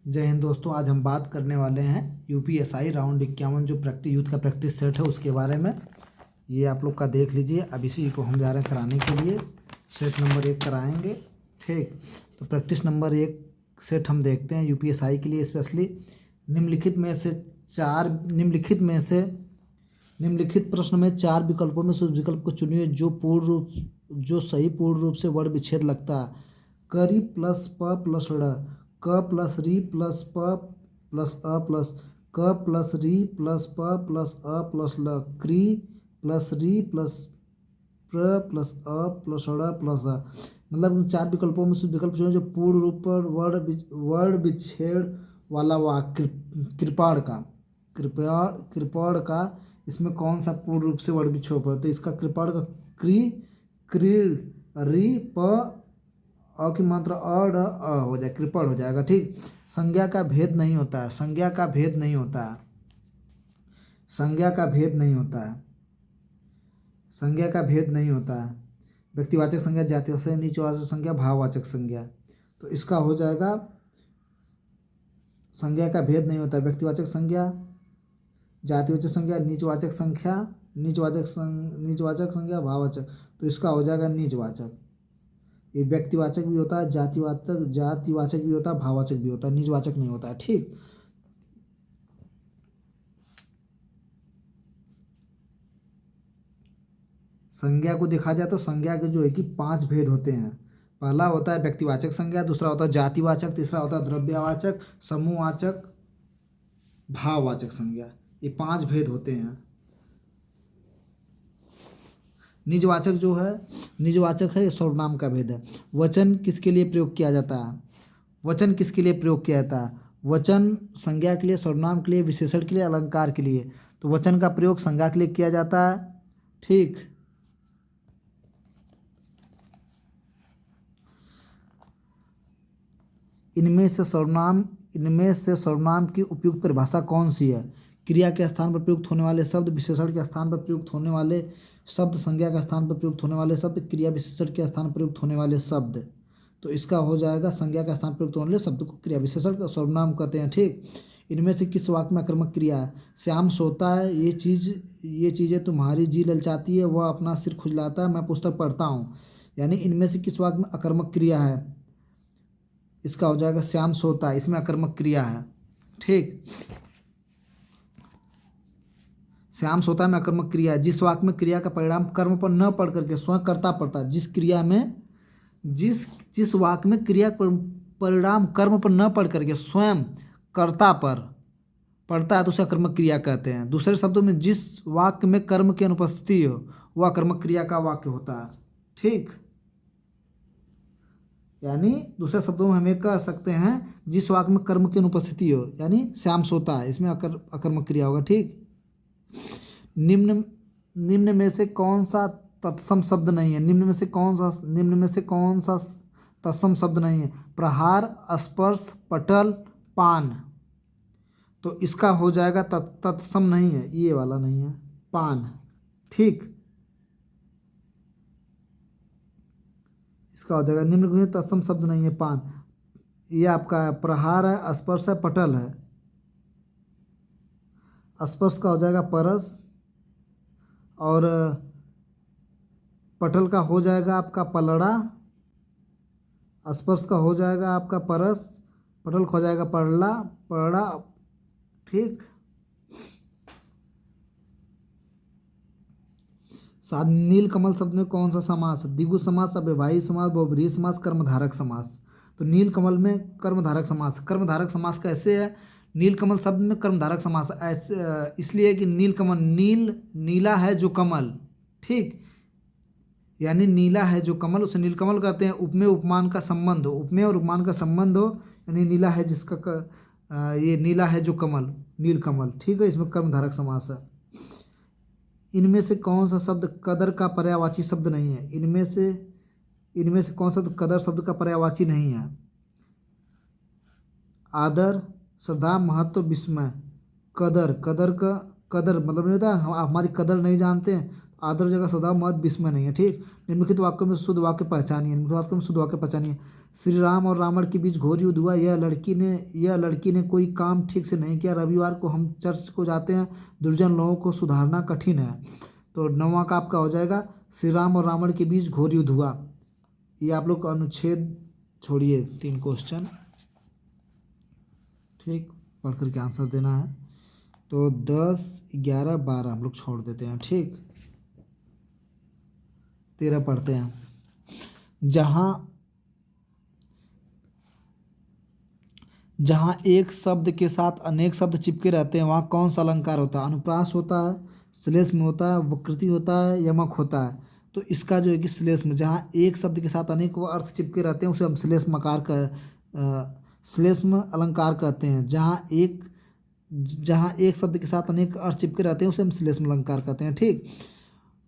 जय हिंद दोस्तों। आज हम बात करने वाले हैं यूपीएसआई राउंड 51 जो यूथ का प्रैक्टिस सेट है उसके बारे में। ये आप लोग का देख लीजिए। अब इसी को हम जा रहे हैं कराने के लिए। सेट नंबर 1 कराएंगे। ठीक, तो प्रैक्टिस नंबर 1 सेट हम देखते हैं यूपीएसआई के लिए स्पेशली। निम्नलिखित प्रश्न में 4 विकल्पों में से उस विकल्प को चुनिए जो सही पूर्ण रूप से वर्ण विच्छेद लगता है। करी प्लस प प्लस ड़, क प्लस री प्लस प प्लस अ प्लस क प्लस री प्लस प प्लस अ प्लस ल, क्री प्लस री प्लस प्र प्लस अ प्लस ड़ प्लस अ। मतलब 4 विकल्पों में से विकल्प चुनें जो पूर्ण रूप पर वर्ण विच्छेद वाला वाक्य। कृपण का इसमें कौन सा पूर्ण रूप से वर्ण विच्छेद है? तो इसका कृपण का क्री क्रीड़ री प अ की मात्रा अ हो जाए, कृपण हो जाएगा। ठीक, संज्ञा का भेद नहीं होता है। संज्ञा का भेद नहीं होता है। संज्ञा का भेद नहीं होता है। संज्ञा का भेद नहीं होता है। व्यक्तिवाचक संज्ञा, जातिवाचक संज्ञा, नीचवाचक संज्ञा, भाववाचक संज्ञा। तो इसका हो जाएगा संज्ञा का भेद नहीं होता है। व्यक्तिवाचक संज्ञा, जातिवाचक संज्ञा, नीचवाचक संज्ञा, भाववाचक। तो इसका हो जाएगा नीचवाचक। ये व्यक्तिवाचक भी होता है, जातिवाचक भी होता है, भाववाचक भी होता है, निजवाचक नहीं होता है। ठीक, संज्ञा को देखा जाए तो संज्ञा के जो है कि 5 भेद होते हैं। पहला होता है व्यक्तिवाचक संज्ञा, दूसरा होता है जातिवाचक, तीसरा होता है द्रव्यवाचक, समूहवाचक, भाववाचक संज्ञा। ये 5 भेद होते हैं। निजवाचक जो है, निजवाचक है, ये सर्वनाम का भेद है। वचन किसके लिए प्रयोग किया जाता है? वचन किसके लिए प्रयोग किया जाता है? वचन संज्ञा के लिए, सर्वनाम के लिए, विशेषण के लिए, अलंकार के लिए। तो वचन का प्रयोग संज्ञा के लिए किया जाता है। ठीक, इनमें से सर्वनाम की उपयुक्त परिभाषा कौन सी है? क्रिया के स्थान पर प्रयुक्त होने वाले शब्द, विशेषण के स्थान पर प्रयुक्त होने वाले शब्द, संज्ञा के स्थान पर प्रयुक्त होने वाले शब्द, क्रिया विशेषण के स्थान पर प्रयुक्त होने वाले शब्द। तो इसका हो जाएगा संज्ञा के स्थान पर प्रयुक्त होने वाले शब्द को क्रिया विशेषण का सर्वनाम कहते हैं। ठीक, इनमें से किस वाक्य में आक्रामक क्रिया है? श्याम सोता है, ये चीज़ें तुम्हारी जी ललचाती है, वह अपना सिर खुजलाता है, मैं पुस्तक पढ़ता हूँ। यानी इनमें से किस वाक्य में आक्रामक क्रिया है? इसका हो जाएगा श्याम सोता है, इसमें आक्रामक क्रिया है। ठीक, श्याम सोता में आक्रामक क्रिया है। जिस वाक्य में क्रिया का परिणाम कर्म पर न पढ़ करके स्वयं कर्ता पढ़ता है, जिस वाक्य में क्रिया का परिणाम कर्म पर न पढ़ करके स्वयं कर्ता पर पढ़ता है तो उसे आक्रामक क्रिया कहते हैं। दूसरे शब्दों में जिस वाक्य में कर्म की अनुपस्थिति हो वह आक्रामक क्रिया का वाक्य होता है। ठीक, यानी दूसरे शब्दों में हम ये कह सकते हैं जिस वाक्य में कर्म की अनुपस्थिति हो, यानी श्याम सोता है, इसमें आकर्मक क्रिया होगा। ठीक, निम्न में से कौन सा तत्सम शब्द नहीं है? निम्न में से कौन सा तत्सम शब्द नहीं है? प्रहार, स्पर्श, पटल, पान। तो इसका हो जाएगा तत्सम नहीं है, ये वाला नहीं है, पान। ठीक, इसका हो जाएगा निम्न में तत्सम शब्द नहीं है, पान। ये आपका प्रहार है, स्पर्श है, पटल है। स्पर्श का हो जाएगा परस और पटल का हो जाएगा आपका पलड़ा। स्पर्श का हो जाएगा आपका परस, पटल का हो जाएगा पलड़ा। ठीक, नील कमल शब्द में कौन सा समास है? द्विगु समास, अव्ययभावी समास, बहुब्रीहि समास, कर्मधारक समास। तो नील कमल में कर्मधारक समास। कर्मधारक समास कैसे है? नील कमल शब्द में कर्मधारक समास ऐसे इसलिए कि नीला है जो कमल। ठीक, यानी नीला है जो कमल, उसे नीलकमल कहते हैं। उपमेय उपमान का संबंध हो, उपमेय और उपमान का संबंध हो, यानी नीला है जिसका ये नीला है जो कमल, नील कमल। ठीक है, इसमें कर्मधारक समास है। इनमें से कौन सा शब्द कदर का पर्यायवाची शब्द नहीं है? इनमें से कौन सा कदर शब्द का पर्यायवाची नहीं है? आदर, श्रद्धा, महत्व, विस्मय। कदर मतलब नहीं होता हम हमारी कदर नहीं जानते हैं। आदर जगह श्रद्धा, महत्व, विस्मय नहीं है। ठीक, निम्नलिखित वाक्यों में शुद्ध वाक्य पहचानिए। श्री राम और रावण के बीच घोर युद्ध हुआ। यह लड़की ने कोई काम ठीक से नहीं किया। रविवार को हम चर्च को जाते हैं। दुर्जन लोगों को सुधारना कठिन है। तो 9वां का आपका हो जाएगा श्री राम और रावण के बीच घोर युद्ध हुआ। ये आप लोग का अनुच्छेद छोड़िए 3 क्वेश्चन, ठीक, पढ़ करके आंसर देना है। तो 10, 11, 12 हम लोग छोड़ देते हैं, ठीक। 13 पढ़ते हैं। जहाँ एक शब्द के साथ अनेक शब्द चिपके रहते हैं वहाँ कौन सा अलंकार होता है? अनुप्रास होता है, श्लेष्म होता है, वकृति होता है, यमक होता है। तो इसका जो है कि श्लेष्म, जहाँ एक शब्द के साथ अनेक अर्थ चिपके रहते हैं उसे हम श्लेष्म अलंकार कहते हैं। जहाँ एक शब्द के साथ अनेक अर्थ चिपके रहते हैं उसे हम श्लेष्म अलंकार कहते हैं, ठीक।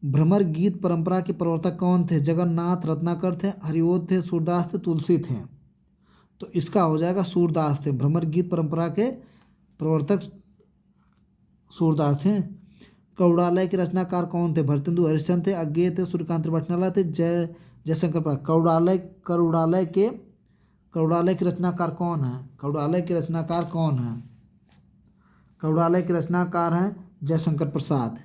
भ्रमर गीत परंपरा के प्रवर्तक कौन थे? जगन्नाथ रत्नाकर थे, हरिओध थे, सूरदास थे, तुलसी थे। तो इसका हो जाएगा सूरदास थे। भ्रमर गीत परंपरा के प्रवर्तक सूरदास थे। कौड़ालय के रचनाकार कौन थे? भरतेंदु हरिश्चंद्र थे, अज्ञेय थे, सूर्यकांत त्रिभटनाला थे, जयशंकर प्रसाद। कौड़ालय के रचनाकार कौन है? कौड़ालय के रचनाकार कौन है? कौड़ालय के रचनाकार हैं जयशंकर प्रसाद।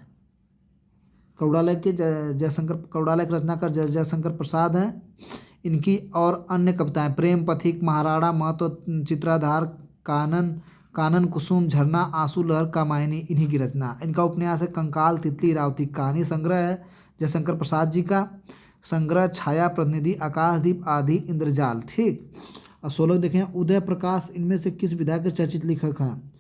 कौड़ालय के रचनाकार जयशंकर प्रसाद हैं। इनकी और अन्य कविताएं प्रेम पथिक, महाराणा महतो, चित्राधार, कानन कुसुम, झरना, आंसू लहर, कामायनी इन्हीं की रचना। इनका उपन्यास है कंकाल, तितली, रावती। कहानी संग्रह है जयशंकर प्रसाद जी का। संग्रह छाया, प्रतिनिधि, आकाशदीप, आदि, इंद्रजाल, ठीक। और 16 देखें। उदय प्रकाश इनमें से किस विधा के चर्चित लेखक हैं?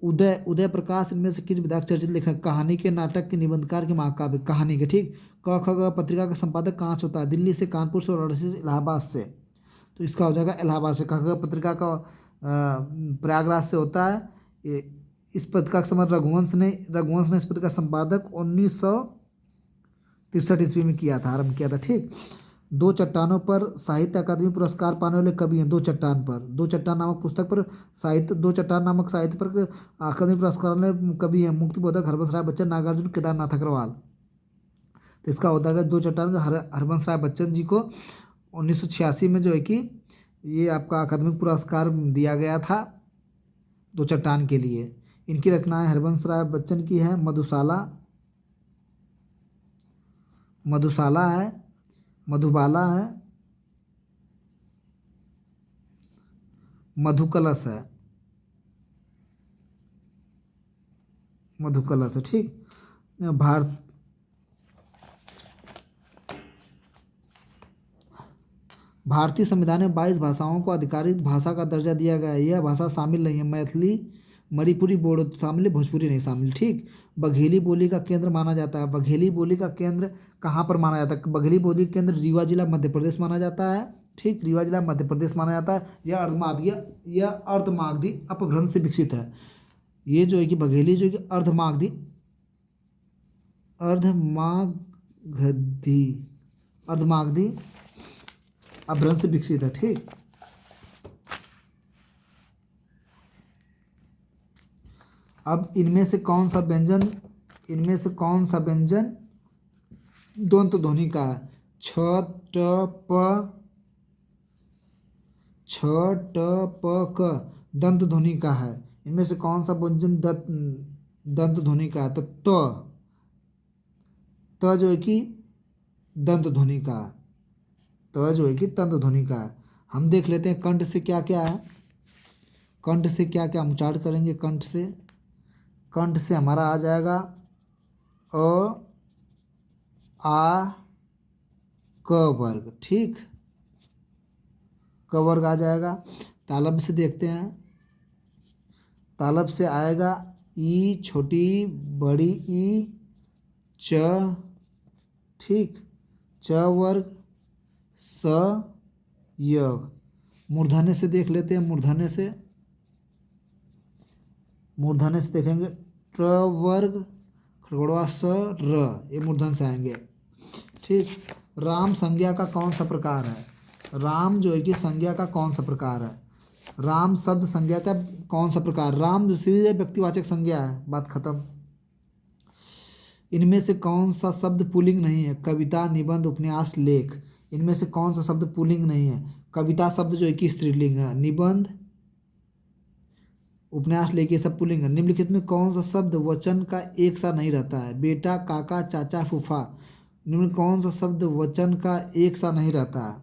उदय प्रकाश इनमें से किस विधा के चर्चित लेखक? कहानी के, नाटक के, निबंधकार के, महाकाव्य? कहानी के, ठीक। क ख ग पत्रिका का संपादक कहाँ से होता है? दिल्ली से, कानपुर से, वाराणसी से, इलाहाबाद से। तो इसका हो जाएगा इलाहाबाद से। क ख ग पत्रिका का प्रयागराज से होता है। इस पत्रिका का संपादक रघुवंश ने इस पत्रिका का संपादक 1963 ईस्वी में आरम्भ किया था, ठीक। 2 चट्टानों पर साहित्य अकादमी पुरस्कार पाने वाले कवि हैं। 2 चट्टान नामक पुस्तक पर 2 चट्टान नामक साहित्य पर अकादमी पुरस्कार वाले कवि हैं मुक्तिबोधक हरबंस राय बच्चन, नागार्जुन, केदारनाथ अग्रवाल। तो इसका होता है 2 चट्टान का हरबंस राय बच्चन जी को 1986 में जो है कि ये आपका अकादमिक पुरस्कार दिया गया था 2 चट्टान के लिए। इनकी रचनाएं हरबंस राय बच्चन की है मधुशाला है, मधुबाला है, मधुकलश है, ठीक। भारतीय संविधान में 22 भाषाओं को आधिकारिक भाषा का दर्जा दिया गया है। यह भाषा शामिल नहीं है। मैथिली, मणिपुरी, बोडो शामिल है, भोजपुरी नहीं शामिल, ठीक। बघेली बोली का केंद्र माना जाता है। बघेली बोली का केंद्र कहाँ पर माना जाता है? बघेली बोली का केंद्र रीवा जिला मध्य प्रदेश माना जाता है, ठीक। रीवा जिला मध्य प्रदेश माना जाता है। यह अर्धमागधी अपभ्रंश से विकसित है। ये जो है कि बघेली जो है कि अर्धमागधी अपभ्रंश से विकसित है, ठीक। अब इनमें से कौन सा व्यंजन द्वंद्व ध्वनि का है? छ ट प क दंत ध्वनि का है। इनमें से कौन सा व्यंजन दंत ध्वनि का है? तो त जो है कि दंत ध्वनि का है। त जो है कि तंत ध्वनि का है। हम देख लेते हैं कंठ से क्या क्या है। कंठ से क्या क्या हम उच्चारण करेंगे? कंठ से हमारा आ जाएगा अ, आ, क वर्ग, ठीक। क वर्ग आ जाएगा। तालब से देखते हैं। तालब से आएगा ई, छोटी बड़ी ई, च, ठीक, च वर्ग, स, य। मूर्धन्य से देख लेते हैं। मूर्धन्य से देखेंगे ट वर्ग, खड़गड़वा स, र, ये मूर्धन्य से आएंगे, ठीक। राम संज्ञा का कौन सा प्रकार है? राम जो है कि संज्ञा का कौन सा प्रकार है? राम शब्द संज्ञा का कौन सा प्रकार? राम जो सीधे व्यक्तिवाचक संज्ञा है, बात खत्म। इनमें से कौन सा शब्द पुल्लिंग नहीं है? कविता, निबंध, उपन्यास, लेख। इनमें से कौन सा शब्द पुल्लिंग नहीं है? कविता शब्द जो है कि स्त्रीलिंग है। निबंध, उपन्यास, लेखी सब पुल्लिंग है। निम्नलिखित में कौन सा शब्द वचन का एक सा नहीं रहता है? बेटा, काका, चाचा, फूफा। निम्न कौन सा शब्द वचन का एक सा नहीं रहता है?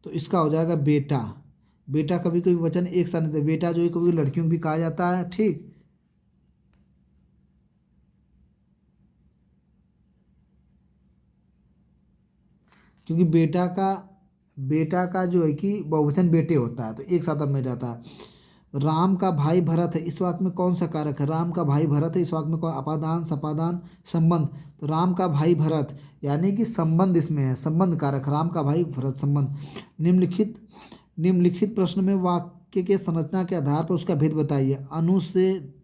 तो इसका हो जाएगा बेटा। बेटा कभी कभी वचन एक सा नहीं था। बेटा जो है कभी लड़कियों को भी कहा जाता है, ठीक। क्योंकि बेटा का जो है कि बहुवचन बेटे होता है, तो एक साथ अब में जाता है। राम का भाई भरत है, इस वाक्य में कौन सा कारक है? राम का भाई भरत है, इस वाक्य में कौन? अपादान, सपादान, संबंध। तो राम का भाई भरत यानी कि संबंध इसमें है, संबंध कारक। राम का भाई भरत, संबंध। निम्नलिखित प्रश्न में वाक्य के संरचना के आधार पर उसका भेद बताइए। अनु से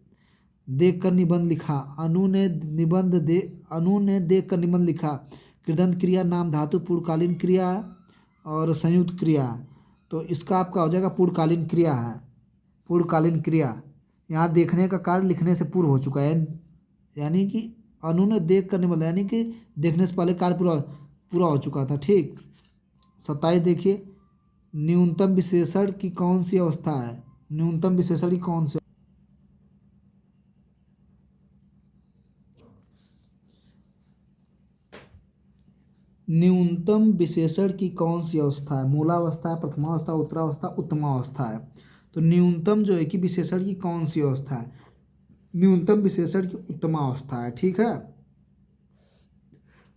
देखकर निबंध लिखा। अनु ने देखकर निबंध लिखा। कृदंत क्रिया, नाम धातु, पूर्णकालीन क्रिया और संयुक्त क्रिया। तो इसका आपका हो जाएगा पूर्णकालीन क्रिया है। पूर्णकालीन क्रिया यहाँ देखने का कार्य लिखने से पूर्व हो चुका है, यानी कि अनु ने देख कर निबंध, यानी कि देखने से पहले कार्य पूरा पूरा हो चुका था, ठीक। 27 देखिए, न्यूनतम विशेषण की कौन सी अवस्था है? न्यूनतम विशेषण की कौन सी? न्यूनतम विशेषण की कौन सी अवस्था है? मूलावस्था है, प्रथमावस्था, उत्तरावस्था, उत्तमावस्था है। तो न्यूनतम जो है कि विशेषण की कौन सी अवस्था है? न्यूनतम विशेषण की उत्तमावस्था है, ठीक है।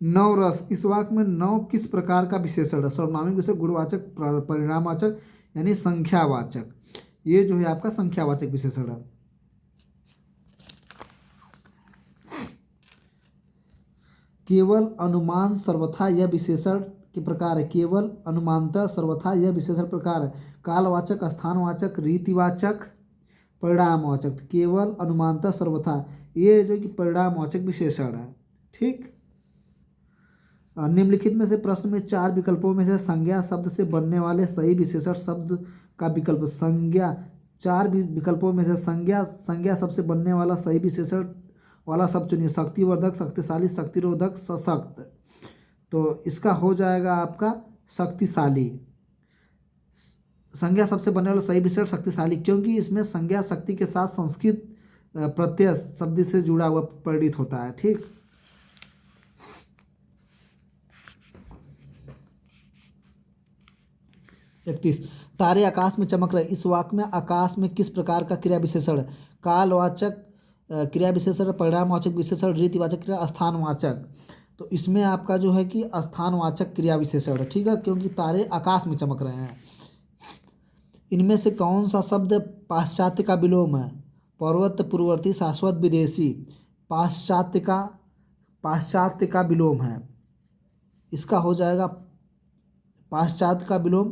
नवरस, इस वाक्य में नौ किस प्रकार का विशेषण है? सर्वनामिक विशेषण, गुणवाचक, परिणामवाचक यानी संख्यावाचक। ये जो है आपका संख्यावाचक विशेषण है। केवल अनुमान सर्वथा यह विशेषण के प्रकार है। केवल अनुमानतः सर्वथा यह विशेषण प्रकार है। कालवाचक, स्थानवाचक, रीतिवाचक, परिणामवाचक। केवल अनुमानतः सर्वथा ये जो कि परिणामवाचक विशेषण है, ठीक। निम्नलिखित में से प्रश्न में चार विकल्पों में से संज्ञा शब्द से बनने वाले सही विशेषण शब्द का विकल्प। संज्ञा, चार विकल्पों में से संज्ञा शब्द से बनने वाला सही विशेषण वाला शब्द चुनिए। शक्तिवर्धक, शक्तिशाली, शक्तिरोधक, सशक्त। तो इसका हो जाएगा आपका शक्तिशाली। संज्ञा शब्द से बनने वाला सही विशेषण शक्तिशाली, क्योंकि इसमें संज्ञा शक्ति के साथ संस्कृत प्रत्यय शब्द से जुड़ा हुआ परिणित होता है, ठीक। इकतीस, तारे आकाश में चमक रहे, इस वाक्य में आकाश में किस प्रकार का क्रिया विशेषण है? कालवाचक क्रिया विशेषण, परिणामवाचक विशेषण, रीतिवाचक क्रिया, स्थानवाचक। तो इसमें आपका जो है कि स्थानवाचक क्रिया विशेषण है, ठीक है, क्योंकि तारे आकाश में चमक रहे हैं। इनमें से कौन सा शब्द पाश्चात्य का विलोम है? पूर्ववर्ती, पूर्ववर्ती, शाश्वत, विदेशी। पाश्चात्य का विलोम है, इसका हो जाएगा पाश्चात्य का विलोम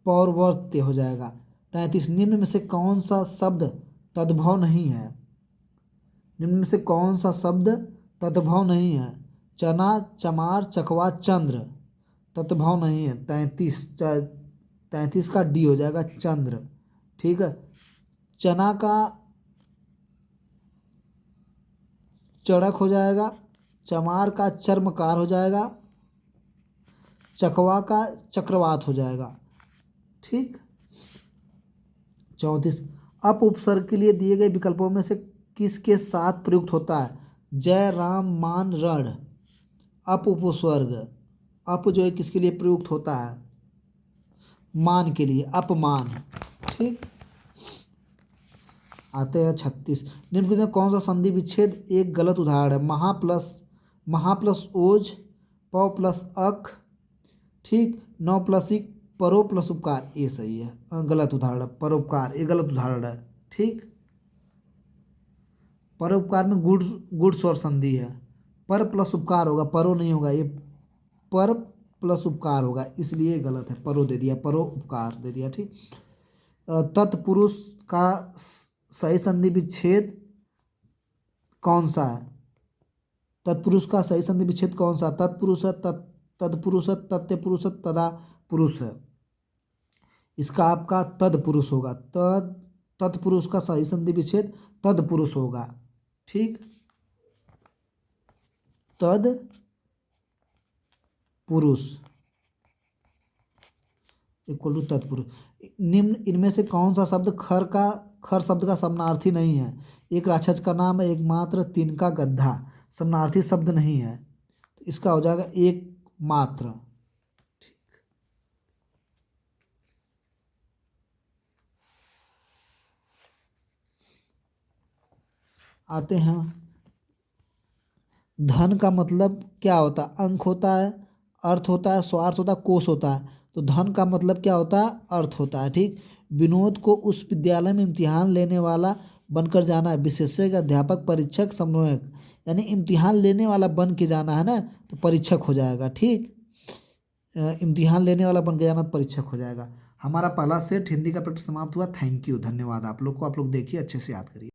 पौर्वर्त्य हो जाएगा। 33, निम्न में से कौन सा शब्द तद्भव नहीं है? निम्न में से कौन सा शब्द तद्भव नहीं है? चना, चमार, चकवा, चंद्र। तद्भव नहीं है। 33 का डी हो जाएगा चंद्र, ठीक है। चना का चड़क हो जाएगा, चमार का चर्मकार हो जाएगा, चकवा का चक्रवात हो जाएगा, ठीक। 34, अप उपसर्ग के लिए दिए गए विकल्पों में से किसके साथ प्रयुक्त होता है? जय, राम, मान, रण। अप उपसर्ग, अप जो है किसके लिए प्रयुक्त होता है? मान के लिए, अपमान, ठीक। आते हैं 36, निम्नलिखित में कौन सा संधि विच्छेद एक गलत उदाहरण है? महा प्लस ओज, प प्लस अक, ठीक। नौ प्लस इक, परो प्लस उपकार, ये सही है। गलत उदाहरण है परोपकार, ये गलत उदाहरण है, ठीक। परोपकार में गुड़ स्वर संधि है। पर प्लस उपकार होगा, परो नहीं होगा, ये पर प्लस उपकार होगा, इसलिए गलत है। परो दे दिया, परो उपकार दे दिया, ठीक। तत्पुरुष का सही संधि विच्छेद कौन सा है? तत्पुरुष का सही संधि विच्छेद कौन सा? तत्पुरुष, तत्पुरुष, तत्पुरुष, तदा पुरुष है। इसका आपका तत्पुरुष होगा। तत्पुरुष का सही संधि विच्छेद तत्पुरुष होगा, ठीक। तद पुरुष। इक्वल टू तत्पुरुष। निम्न इनमें से कौन सा शब्द खर शब्द का समानार्थी नहीं है? एक राक्षस का नाम है, एक मात्र, तीन का गधा। समानार्थी शब्द नहीं है, तो इसका हो जाएगा एक मात्र। आते हैं, धन का मतलब क्या होता है? अंक होता है, अर्थ होता है, स्वार्थ होता है, कोश होता है। तो धन का मतलब क्या होता है? अर्थ होता है। ठीक। विनोद को उस विद्यालय में इम्तिहान लेने वाला बनकर जाना है। विशेषज्ञ, अध्यापक, परीक्षक, समन्वयक। यानी इम्तिहान लेने वाला बन के जाना है ना, तो परीक्षक हो जाएगा। ठीक। इम्तिहान लेने वाला बन के जाना तो परीक्षक हो जाएगा। हमारा पहला सेट हिंदी का प्रैक्टिस समाप्त हुआ। थैंक यू, धन्यवाद आप लोग को। आप लोग देखिए, अच्छे से याद करिए।